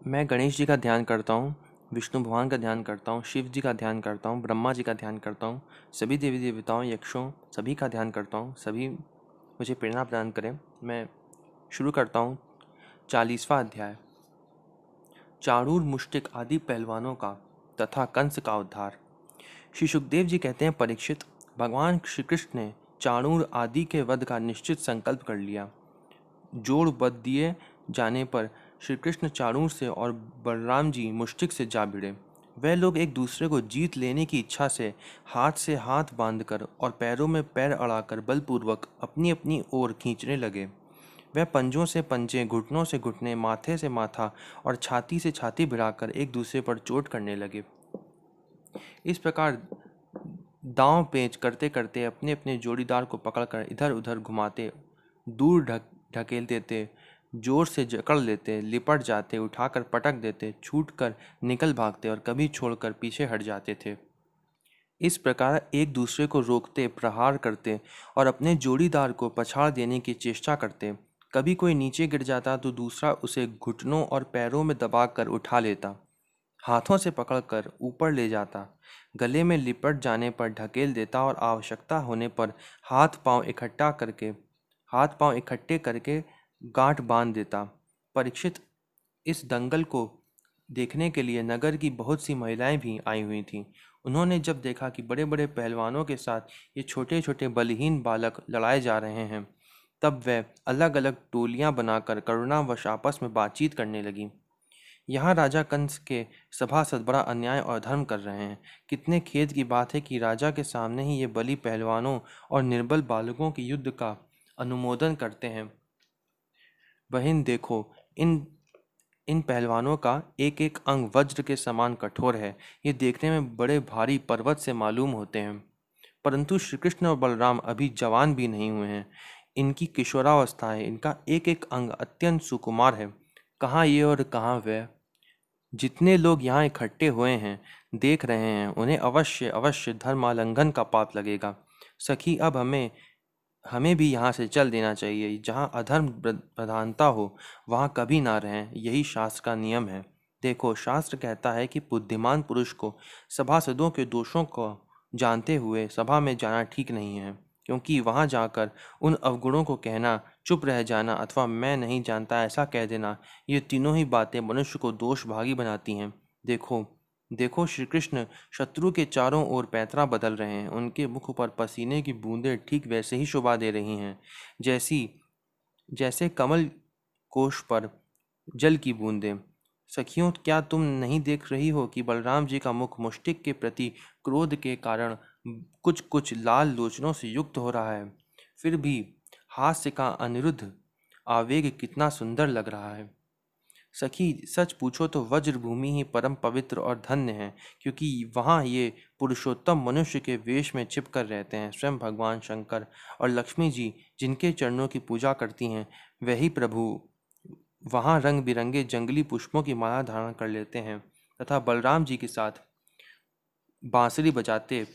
मैं गणेश जी का ध्यान करता हूँ, विष्णु भगवान का ध्यान करता हूँ, शिव जी का ध्यान करता हूँ, ब्रह्मा जी का ध्यान करता हूँ, सभी देवी देवताओं, यक्षों सभी का ध्यान करता हूँ। सभी मुझे प्रेरणा प्रदान करें। मैं शुरू करता हूँ 40वां अध्याय। चाणूर, मुष्टिक आदि पहलवानों का तथा कंस का उद्धार। श्री सुखदेव जी कहते हैं, परीक्षित, भगवान श्री कृष्ण ने चाणूर आदि के वध का निश्चित संकल्प कर लिया। जोड़ बद दिए जाने पर श्री कृष्ण चाणूर से और बलराम जी मुष्टिक से जा भिड़े। वह लोग एक दूसरे को जीत लेने की इच्छा से हाथ बांधकर और पैरों में पैर अड़ाकर बलपूर्वक अपनी अपनी ओर खींचने लगे। वह पंजों से पंजे, घुटनों से घुटने, माथे से माथा और छाती से छाती भिड़ाकर एक दूसरे पर चोट करने लगे। इस प्रकार दांव पेच करते करते अपने अपने जोड़ीदार को पकड़कर इधर उधर घुमाते, दूर ढकेल देते, जोर से जकड़ लेते, लिपट जाते, उठाकर पटक देते, छूटकर निकल भागते और कभी छोड़कर पीछे हट जाते थे। इस प्रकार एक दूसरे को रोकते, प्रहार करते और अपने जोड़ीदार को पछाड़ देने की चेष्टा करते। कभी कोई नीचे गिर जाता तो दूसरा उसे घुटनों और पैरों में दबाकर उठा लेता, हाथों से पकड़कर ऊपर ले जाता, गले में लिपट जाने पर ढकेल देता और आवश्यकता होने पर हाथ पांव इकट्ठे करके गांठ बांध देता। परीक्षित, इस दंगल को देखने के लिए नगर की बहुत सी महिलाएं भी आई हुई थीं। उन्होंने जब देखा कि बड़े बड़े पहलवानों के साथ ये छोटे छोटे बलहीन बालक लड़ाए जा रहे हैं, तब वे अलग अलग टोलियां बनाकर करुणावश आपस में बातचीत करने लगीं। यहाँ राजा कंस के सभासद बड़ा अन्याय और अधर्म कर रहे हैं। कितने खेद की बात है कि राजा के सामने ही ये बली पहलवानों और निर्बल बालकों के युद्ध का अनुमोदन करते हैं। बहन देखो, इन इन पहलवानों का एक एक अंग वज्र के समान कठोर है। ये देखने में बड़े भारी पर्वत से मालूम होते हैं, परंतु श्री कृष्ण और बलराम अभी जवान भी नहीं हुए हैं। इनकी किशोरावस्था है। इनका एक एक अंग अत्यंत सुकुमार है। कहाँ ये और कहाँ वह। जितने लोग यहाँ इकट्ठे हुए हैं, देख रहे हैं, उन्हें अवश्य अवश्य धर्मालंघन का पाप लगेगा। सखी, अब हमें हमें भी यहाँ से चल देना चाहिए। जहाँ अधर्म प्रधानता हो, वहाँ कभी ना रहें। यही शास्त्र का नियम है। देखो, शास्त्र कहता है कि बुद्धिमान पुरुष को सभासदों के दोषों को जानते हुए सभा में जाना ठीक नहीं है, क्योंकि वहाँ जाकर उन अवगुणों को कहना, चुप रह जाना अथवा मैं नहीं जानता ऐसा कह देना, ये तीनों ही बातें मनुष्य को दोष भागी बनाती हैं। देखो देखो, श्री कृष्ण शत्रु के चारों ओर पैंतरा बदल रहे हैं। उनके मुख पर पसीने की बूंदें ठीक वैसे ही शोभा दे रही हैं, जैसी जैसे कमल कोश पर जल की बूंदें। सखियों, क्या तुम नहीं देख रही हो कि बलराम जी का मुख मुष्टिक के प्रति क्रोध के कारण कुछ कुछ लाल लोचनों से युक्त हो रहा है? फिर भी हास्य का अनिरुद्ध आवेग कितना सुंदर लग रहा है। सखी, सच पूछो तो वज्र भूमि ही परम पवित्र और धन्य है, क्योंकि वहाँ ये पुरुषोत्तम मनुष्य के वेश में छिप कर रहते हैं। स्वयं भगवान शंकर और लक्ष्मी जी जिनके चरणों की पूजा करती हैं, वही प्रभु वहाँ रंग बिरंगे जंगली पुष्पों की माला धारण कर लेते हैं तथा बलराम जी के साथ बांसुरी बजाते,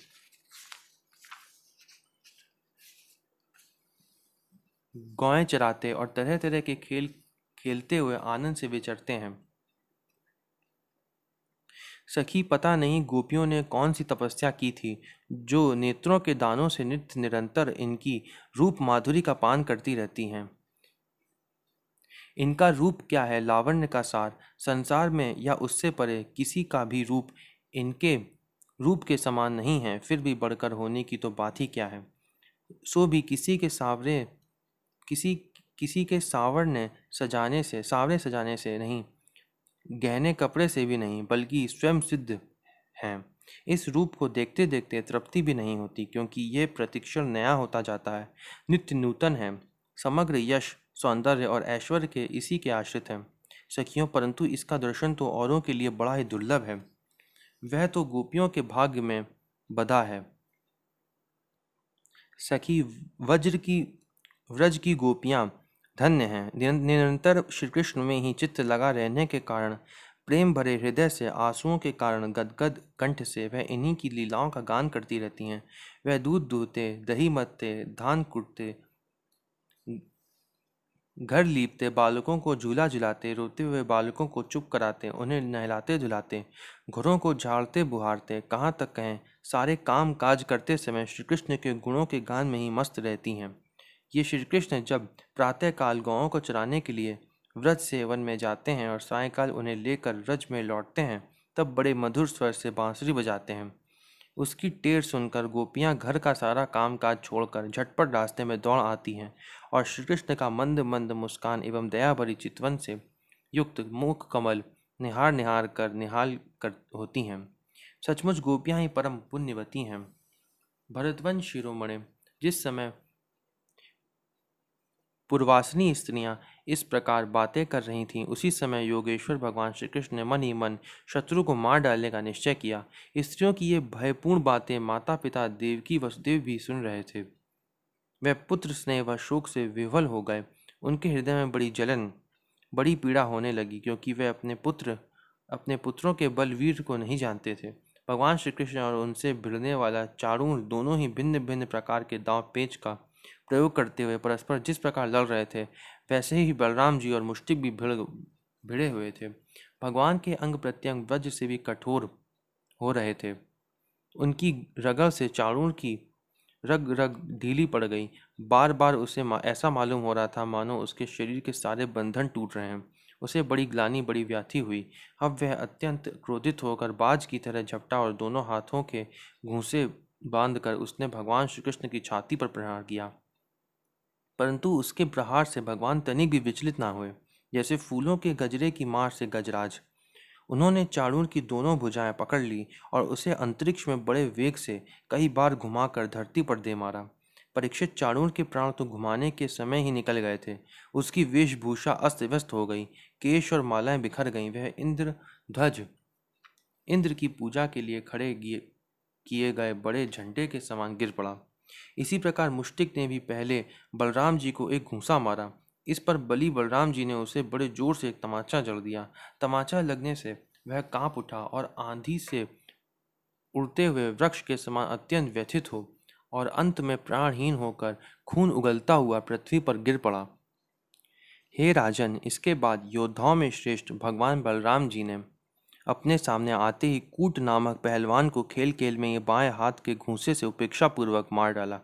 गौएं चराते और तरह तरह के खेल खेलते हुए आनंद से विचरते हैं। सखी, पता नहीं गोपियों ने कौन सी तपस्या की थी, जो नेत्रों के दानों से नित्य निरंतर इनकी रूप माधुरी का पान करती रहती हैं। इनका रूप क्या है, लावण्य का सार। संसार में या उससे परे किसी का भी रूप इनके रूप के समान नहीं है। फिर भी बढ़कर होने की तो बात ही क्या है। सो भी किसी किसी के सावरे सजाने से नहीं, गहने कपड़े से भी नहीं, बल्कि स्वयं सिद्ध हैं। इस रूप को देखते देखते तृप्ति भी नहीं होती, क्योंकि यह प्रतिक्षण नया होता जाता है, नित्य नूतन है। समग्र यश, सौंदर्य और ऐश्वर्य के इसी के आश्रित है सखियों, परंतु इसका दर्शन तो औरों के लिए बड़ा ही दुर्लभ है। वह तो गोपियों के भाग्य में बधा है। सखी, वज्र की व्रज की गोपियां धन्य हैं। निरंतर श्री कृष्ण में ही चित्त लगा रहने के कारण, प्रेम भरे हृदय से, आंसुओं के कारण गदगद कंठ से वह इन्हीं की लीलाओं का गान करती रहती हैं। वह दूध दूहते, दही मथते, धान कूटते, घर लीपते, बालकों को झूला झुलाते, रोते हुए बालकों को चुप कराते, उन्हें नहलाते धुलाते, घरों को झाड़ते बुहारते, कहाँ तक कहें, सारे काम काज करते समय श्री कृष्ण के गुणों के गान में ही मस्त रहती हैं। ये श्री कृष्ण जब प्रातःकाल गौओं को चराने के लिए व्रज से वन में जाते हैं और सायंकाल उन्हें लेकर व्रज में लौटते हैं, तब बड़े मधुर स्वर से बांसुरी बजाते हैं। उसकी टेर सुनकर गोपियां घर का सारा काम काज छोड़कर झटपट रास्ते में दौड़ आती हैं और श्री कृष्ण का मंद मंद मुस्कान एवं दया भरी चितवन से युक्त मुख कमल निहार निहाल कर होती हैं। सचमुच गोपियां ही परम पुण्यवती हैं। भरतवंश शिरोमणि, जिस समय पूर्वासनी स्त्रियां इस प्रकार बातें कर रही थीं, उसी समय योगेश्वर भगवान श्री कृष्ण ने मन ही मन शत्रु को मार डालने का निश्चय किया। स्त्रियों की ये भयपूर्ण बातें माता पिता देवकी वसुदेव भी सुन रहे थे। वे पुत्र स्नेह व शोक से विह्वल हो गए। उनके हृदय में बड़ी जलन, बड़ी पीड़ा होने लगी, क्योंकि वे अपने पुत्रों के बलवीर को नहीं जानते थे। भगवान श्री कृष्ण और उनसे भिड़ने वाला चारूण दोनों ही भिन्न भिन्न प्रकार के दांव पेच का प्रयोग करते हुए परस्पर जिस प्रकार लड़ रहे थे, वैसे ही बलराम जी और मुष्टिक भी भिड़े हुए थे। भगवान के अंग प्रत्यंग वज्र से भी कठोर हो रहे थे। उनकी रगल से चारूण की रग रग ढीली पड़ गई। बार बार उसे ऐसा मालूम हो रहा था मानो उसके शरीर के सारे बंधन टूट रहे हैं। उसे बड़ी ग्लानि, बड़ी व्याधि हुई। अब वह अत्यंत क्रोधित होकर बाज की तरह झपटा और दोनों हाथों के घूंसे बांधकर उसने भगवान श्री कृष्ण की छाती पर प्रहार किया। परंतु उसके प्रहार से भगवान तनिक भी विचलित ना हुए, जैसे फूलों के गजरे की मार से गजराज। उन्होंने चाणूर की दोनों भुजाएं पकड़ ली और उसे अंतरिक्ष में बड़े वेग से कई बार घुमाकर धरती पर दे मारा। परीक्षित चाणूर के प्राण तो घुमाने के समय ही निकल गए थे। उसकी वेशभूषा अस्त व्यस्त हो गई, केश और मालाएं बिखर गईं। वह इंद्र की पूजा के लिए किए गए बड़े झंडे के समान गिर पड़ा। इसी प्रकार मुष्टिक ने भी पहले बलराम जी को एक घूंसा मारा। इस पर बली बलराम जी ने उसे बड़े जोर से एक तमाचा जड़ दिया। तमाचा लगने से वह कांप उठा और आंधी से उड़ते हुए वृक्ष के समान अत्यंत व्यथित हो और अंत में प्राणहीन होकर खून उगलता हुआ पृथ्वी पर गिर पड़ा। हे राजन, इसके बाद योद्धाओं में श्रेष्ठ भगवान बलराम जी ने अपने सामने आते ही कूट नामक पहलवान को खेल खेल में ये बाएं हाथ के घूंसे से उपेक्षा पूर्वक मार डाला।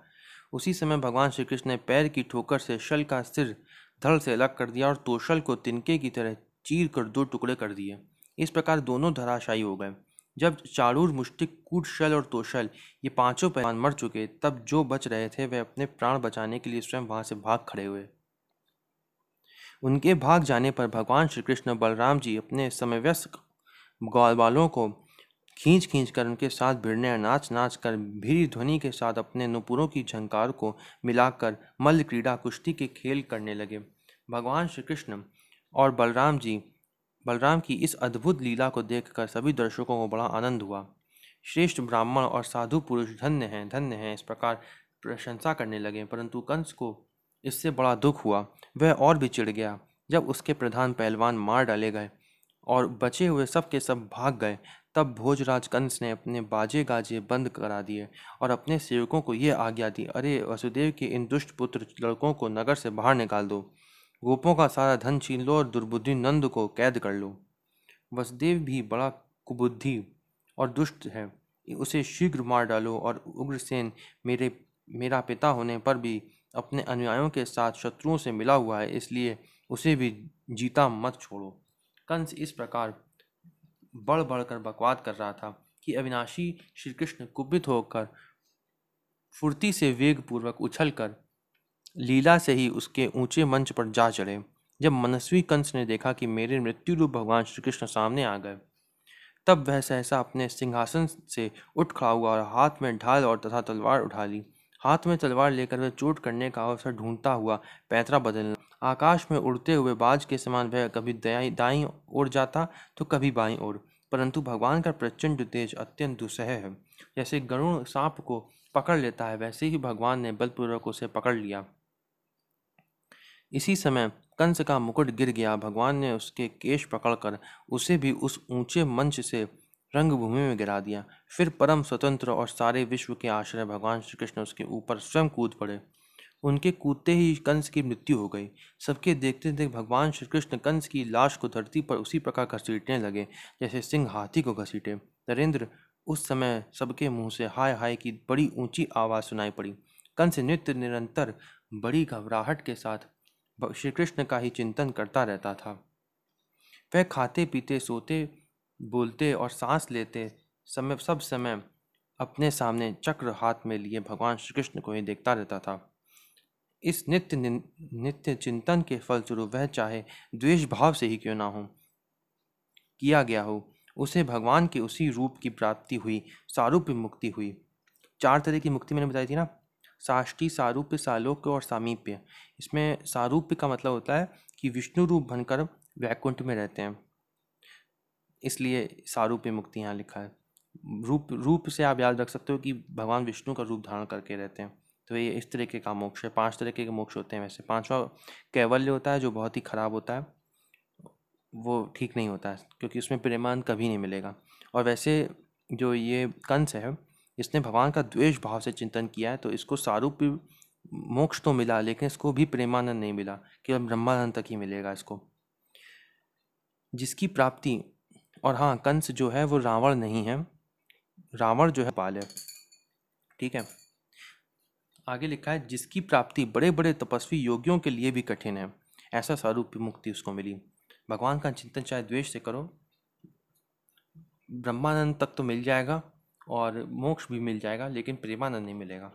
उसी समय भगवान श्री कृष्ण ने पैर की ठोकर से शल का सिर धड़ से अलग कर दिया और तोशल को तिनके की तरह चीर कर दो टुकड़े कर दिए। इस प्रकार दोनों धराशायी हो गए। जब चारूर, मुष्टिक, कूट, शल और तोशल ये पांचों पहलवान मर चुके, तब जो बच रहे थे वे अपने प्राण बचाने के लिए स्वयं वहां से भाग खड़े हुए। उनके भाग जाने पर भगवान श्री कृष्ण बलराम जी अपने समवयस्क ग्वालवालों को खींच खींच कर उनके साथ भिड़ने और नाच नाच कर भीरी ध्वनि के साथ अपने नुपुरों की झंकार को मिलाकर मल्ल क्रीड़ा, कुश्ती के खेल करने लगे। भगवान श्री कृष्ण और बलराम की इस अद्भुत लीला को देखकर सभी दर्शकों को बड़ा आनंद हुआ। श्रेष्ठ ब्राह्मण और साधु पुरुष धन्य हैं इस प्रकार प्रशंसा करने लगे। परंतु कंस को इससे बड़ा दुख हुआ। वह और भी चिढ़ गया। जब उसके प्रधान पहलवान मार डाले गए और बचे हुए सब के सब भाग गए, तब भोजराज कंस ने अपने बाजे गाजे बंद करा दिए और अपने सेवकों को यह आज्ञा दी, अरे वसुदेव के इन दुष्ट पुत्र लड़कों को नगर से बाहर निकाल दो, गोपों का सारा धन छीन लो और दुर्बुद्धि नंद को कैद कर लो। वसुदेव भी बड़ा कुबुद्धि और दुष्ट है, उसे शीघ्र मार डालो। और उग्रसेन मेरा पिता होने पर भी अपने अनुयायियों के साथ शत्रुओं से मिला हुआ है, इसलिए उसे भी जीता मत छोड़ो। कंस इस प्रकार बढ़ बढ़कर बकवाद कर रहा था कि अविनाशी श्री कृष्ण कुपित होकर फुर्ती से वेग पूर्वक उछलकर लीला से ही उसके ऊंचे मंच पर जा चढ़े। जब मनस्वी कंस ने देखा कि मेरे मृत्यु रूप भगवान श्री कृष्ण सामने आ गए, तब वह सहसा अपने सिंहासन से उठ खड़ा हुआ और हाथ में ढाल और तथा तलवार उठा ली। हाथ में तलवार लेकर वह चोट करने का अवसर ढूंढता हुआ पैतरा बदलने। आकाश में उड़ते हुए बाज के समान वह कभी दाईं ओर जाता तो कभी बाईं ओर। परंतु भगवान का प्रचंड तेज अत्यंत दुस्सह है। जैसे गरुड़ सांप को पकड़ लेता है, वैसे ही भगवान ने बलपूर्वक उसे पकड़ लिया। इसी समय कंस का मुकुट गिर गया। भगवान ने उसके केश पकड़कर उसे भी उस ऊंचे मंच से रंगभूमि में गिरा दिया। फिर परम स्वतंत्र और सारे विश्व के आश्रय भगवान श्री कृष्ण उसके ऊपर स्वयं कूद पड़े। उनके कूदते ही कंस की मृत्यु हो गई। सबके देखते देखते भगवान श्री कृष्ण कंस की लाश को धरती पर उसी प्रकार घसीटने लगे जैसे सिंह हाथी को घसीटे। नरेंद्र, उस समय सबके मुंह से हाय हाय की बड़ी ऊंची आवाज सुनाई पड़ी। कंस नित्य निरंतर बड़ी घबराहट के साथ श्री कृष्ण का ही चिंतन करता रहता था। वह खाते पीते, सोते, बोलते और सांस लेते समय सब समय अपने सामने चक्र हाथ में लिए भगवान श्री कृष्ण को ही देखता रहता था। इस नित्य चिंतन के फलस्वरूप वह चाहे द्वेष भाव से ही क्यों ना हो किया गया हो, उसे भगवान के उसी रूप की प्राप्ति हुई, सारूप्य मुक्ति हुई। 4 तरह की मुक्ति मैंने बताई थी ना, साष्टी, सारूप्य, सालोक्य और सामीप्य। इसमें सारूप्य का मतलब होता है कि विष्णु रूप बनकर वैकुंठ में रहते हैं, इसलिए सारूप्य मुक्ति यहाँ लिखा है। रूप से आप याद रख सकते हो कि भगवान विष्णु का रूप धारण करके रहते हैं, तो ये इस तरीके का मोक्ष है। 5 तरीके के मोक्ष होते हैं वैसे। 5वां कैवल्य होता है, जो बहुत ही खराब होता है, वो ठीक नहीं होता है क्योंकि उसमें प्रेमानंद कभी नहीं मिलेगा। और वैसे जो ये कंस है, इसने भगवान का द्वेष भाव से चिंतन किया है, तो इसको सारूप्य मोक्ष तो मिला, लेकिन इसको भी प्रेमानंद नहीं मिला, केवल ब्रह्मानंद तक ही मिलेगा इसको, जिसकी प्राप्ति। और हाँ, कंस जो है वो रावण नहीं है, रावण जो है पाल है, ठीक है। आगे लिखा है, जिसकी प्राप्ति बड़े बड़े तपस्वी योगियों के लिए भी कठिन है, ऐसा सारूप्य मुक्ति उसको मिली। भगवान का चिंतन चाहे द्वेष से करो, ब्रह्मानंद तक तो मिल जाएगा और मोक्ष भी मिल जाएगा, लेकिन प्रेमानंद नहीं मिलेगा।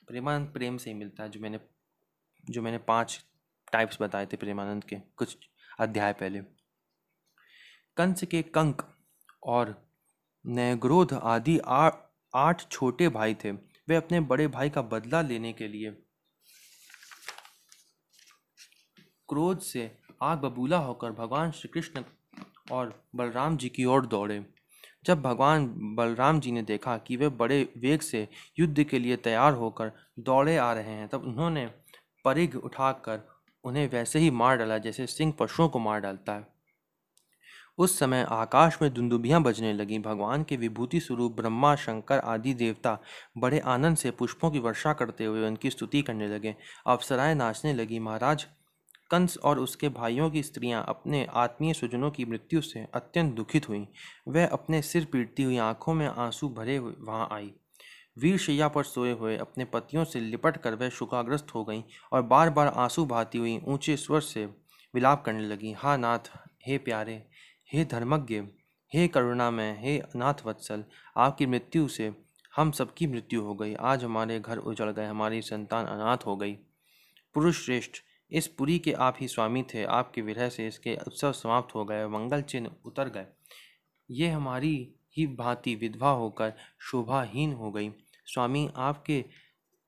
प्रेमानंद प्रेम से ही मिलता है, जो मैंने 5 टाइप्स बताए थे प्रेमानंद के कुछ अध्याय पहले। कंस के कंक और नयग्रोध आदि 8 छोटे भाई थे। वे अपने बड़े भाई का बदला लेने के लिए क्रोध से आग बबूला होकर भगवान श्री कृष्ण और बलराम जी की ओर दौड़े। जब भगवान बलराम जी ने देखा कि वे बड़े वेग से युद्ध के लिए तैयार होकर दौड़े आ रहे हैं, तब उन्होंने परिघ उठाकर उन्हें वैसे ही मार डाला जैसे सिंह पशुओं को मार डालता है। उस समय आकाश में दुंदुभियां बजने लगीं। भगवान के विभूति स्वरूप ब्रह्मा, शंकर आदि देवता बड़े आनंद से पुष्पों की वर्षा करते हुए उनकी स्तुति करने लगे। अप्सराएं नाचने लगी। महाराज कंस और उसके भाइयों की स्त्रियां अपने आत्मीय स्वजनों की मृत्यु से अत्यंत दुखित हुईं। वह अपने सिर पीटती हुई, आंखों में आंसू भरे हुए वहां आई। वीरशैया पर सोए हुए अपने पतियों से लिपट कर वह शोकाग्रस्त हो गईं और बार बार आंसू बहाती हुई ऊंचे स्वर से विलाप करने लगी। हा नाथ, हे प्यारे, हे धर्मज्ञ, हे करुणामय, हे अनाथ वत्सल, आपकी मृत्यु से हम सबकी मृत्यु हो गई। आज हमारे घर उजड़ गए, हमारी संतान अनाथ हो गई। पुरुष श्रेष्ठ, इस पुरी के आप ही स्वामी थे, आपके विरह से इसके उत्सव समाप्त हो गए, मंगल चिन्ह उतर गए। ये हमारी ही भांति विधवा होकर शोभाहीन हो गई। स्वामी,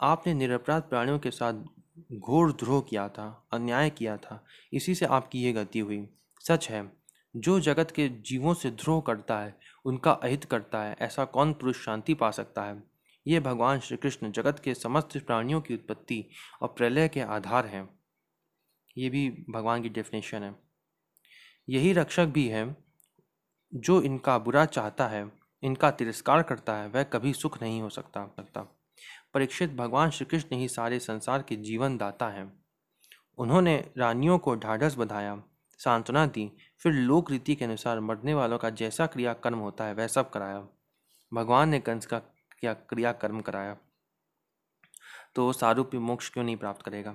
आपने निरपराध प्राणियों के साथ घोर द्रोह किया था, अन्याय किया था, इसी से आपकी ये गति हुई। सच है, जो जगत के जीवों से द्रोह करता है, उनका अहित करता है, ऐसा कौन पुरुष शांति पा सकता है। ये भगवान श्री कृष्ण जगत के समस्त प्राणियों की उत्पत्ति और प्रलय के आधार हैं। ये भी भगवान की डेफिनेशन है। यही रक्षक भी है। जो इनका बुरा चाहता है, इनका तिरस्कार करता है, वह कभी सुख नहीं हो सकता। परीक्षित, भगवान श्री कृष्ण ही सारे संसार के जीवन दाता हैं। उन्होंने रानियों को ढाढ़स बंधाया, सांत्वना दी, फिर लोक रीति के अनुसार मरने वालों का जैसा क्रियाकर्म होता है वह सब कराया। भगवान ने कंस का क्रियाकर्म कराया, तो सारूप्य मोक्ष क्यों नहीं प्राप्त करेगा।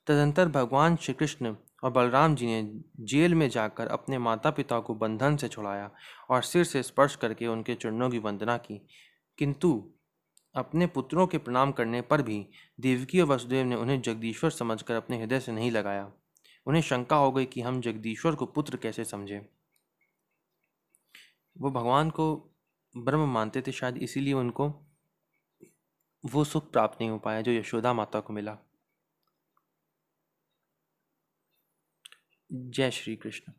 तदंतर भगवान श्री कृष्ण और बलराम जी ने जेल में जाकर अपने माता पिता को बंधन से छुड़ाया और सिर से स्पर्श करके उनके चरणों की वंदना की। किंतु अपने पुत्रों के प्रणाम करने पर भी देवकी और वसुदेव ने उन्हें जगदीश्वर समझकर अपने हृदय से नहीं लगाया। उन्हें शंका हो गई कि हम जगदीश्वर को पुत्र कैसे समझें। वो भगवान को ब्रह्म मानते थे शायद, इसीलिए उनको वो सुख प्राप्त नहीं हो पाया जो यशोदा माता को मिला। जय श्री कृष्ण।